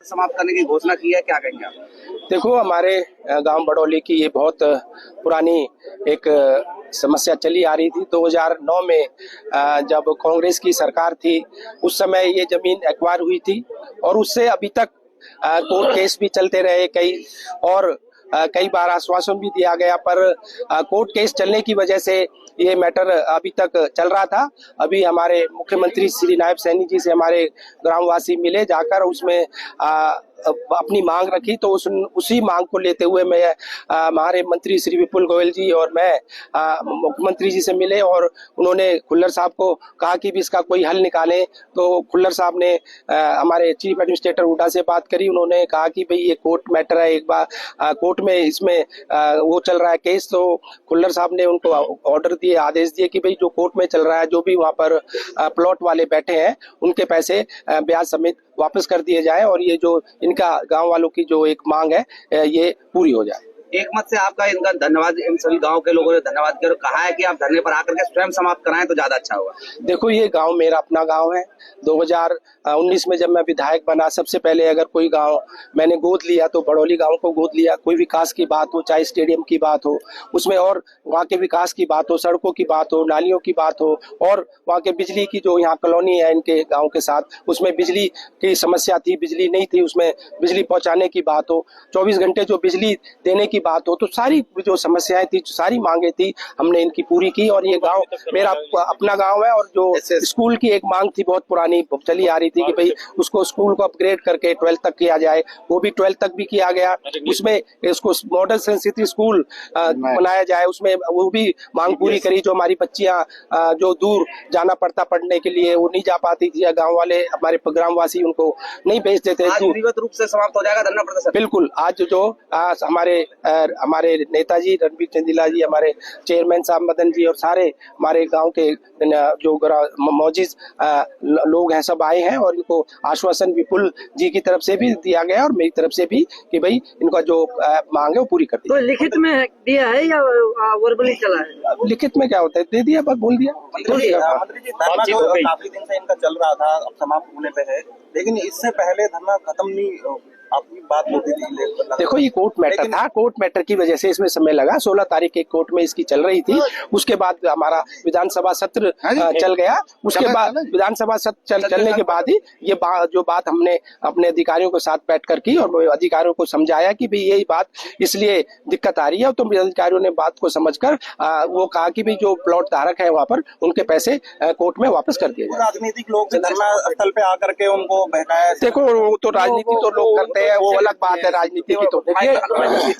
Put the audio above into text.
समाप्त करने की घोषणा की है, क्या कहेंगे आप? देखो, हमारे गांव बड़ौली की ये बहुत पुरानी एक समस्या चली आ रही थी। 2009 में जब कांग्रेस की सरकार थी, उस समय ये जमीन एक्वायर हुई थी और उससे अभी तक कोर्ट केस भी चलते रहे और कई बार आश्वासन भी दिया गया, पर कोर्ट केस चलने की वजह से ये मैटर अभी तक चल रहा था। अभी हमारे मुख्यमंत्री श्री नायब सैनी जी से हमारे ग्रामवासी मिले, जाकर उसमें अपनी मांग रखी, तो उसी मांग को लेते हुए मैं हमारे मंत्री श्री विपुल गोयल जी और मैं मुख्यमंत्री जी से मिले और उन्होंने खुल्लर साहब को कहा कि भी इसका कोई हल निकालें। तो खुल्लर साहब ने हमारे चीफ एडमिनिस्ट्रेटर हुड्डा से बात करी। उन्होंने कहा कि भाई ये कोर्ट मैटर है, एक बार कोर्ट में इसमें वो चल रहा है केस। तो खुल्लर साहब ने उनको ऑर्डर दिए, आदेश दिए कि भाई जो कोर्ट में चल रहा है, जो भी वहाँ पर प्लॉट वाले बैठे हैं, उनके पैसे ब्याज समेत वापस कर दिए जाए और ये जो इनका गांव वालों की जो एक मांग है ये पूरी हो जाए। एक मत से आपका इनका धन्यवाद, इन सभी गांव के लोगों ने धन्यवाद किया और कहा है कि आप धरने पर आकर के स्वयं समाप्त कराएं तो ज्यादा अच्छा होगा। देखो, ये गांव मेरा अपना गांव है। 2019 में जब मैं विधायक बना, सबसे पहले अगर कोई गांव मैंने गोद लिया तो बड़ौली गांव को गोद लिया। कोई विकास की बात हो, चाहे स्टेडियम की बात हो, उसमें और वहाँ के विकास की बात हो, सड़कों की बात हो, नालियों की बात हो, और वहाँ के बिजली की जो यहाँ कॉलोनी है इनके गाँव के साथ, उसमें बिजली की समस्या थी, बिजली नहीं थी, उसमें बिजली पहुँचाने की बात हो, 24 घंटे जो बिजली देने की बात हो, तो सारी जो समस्याएं थी, सारी मांगे थी, हमने इनकी पूरी की। और ये गांव मेरा अपना गांव है। और जो स्कूल की एक मांग थी, बहुत पुरानी चली आ रही थी कि भाई उसको स्कूल को अपग्रेड करके 12th तक किया जाए, वो भी 12th तक भी किया गया। उसमें इसको मॉडल सेंट सिटी स्कूल बनाया जाए, उसमें वो भी मांग पूरी करी। जो हमारी बच्चियां जो दूर जाना पड़ता पढ़ने के लिए, वो नहीं जा पाती थी, या गाँव वाले हमारे ग्रामवासी उनको नहीं भेजते थे। विधिवत रूप से समाप्त हो जाएगा धरना प्रदर्शन? बिल्कुल। आज जो हमारे नेताजी रणबीर चंदीला जी, हमारे चेयरमैन साहब मदन जी और सारे हमारे गांव के जो मौजूद लोग हैं, सब आए हैं और इनको आश्वासन विपुल जी की तरफ से भी दिया गया और मेरी तरफ से भी कि भाई इनका जो मांग है वो पूरी कर दी। तो लिखित में दिया है या वर्बली चला है? लिखित में क्या होता है, दे दिया, बस बोल दिया। मंत्री जी, धरना जो काफी दिन से इनका चल रहा था, अब समाप्त होने पे है, लेकिन इससे पहले धरना खत्म नहीं, आपकी बात होती थी। देखो, ये कोर्ट मैटर था, कोर्ट मैटर की वजह से इसमें समय लगा। 16 तारीख के कोर्ट में इसकी चल रही थी। उसके बाद हमारा विधानसभा सत्र चल गया। उसके बाद विधानसभा सत्र चलने के बाद ही ये जो बात हमने अपने अधिकारियों के साथ बैठकर की और अधिकारियों को समझाया कि भाई यही बात इसलिए दिक्कत आ रही है। तो अधिकारियों ने बात को समझकर वो कहा कि भाई जो प्लॉट धारक है वहाँ पर उनके पैसे कोर्ट में वापस कर दिए जाए। राजनीतिक लोग धरना स्थल पे आकर के उनको बहकाया। देखो, वो तो राजनीति तो लोग करते हैं, वो अलग बात है राजनीति की। तो देखिए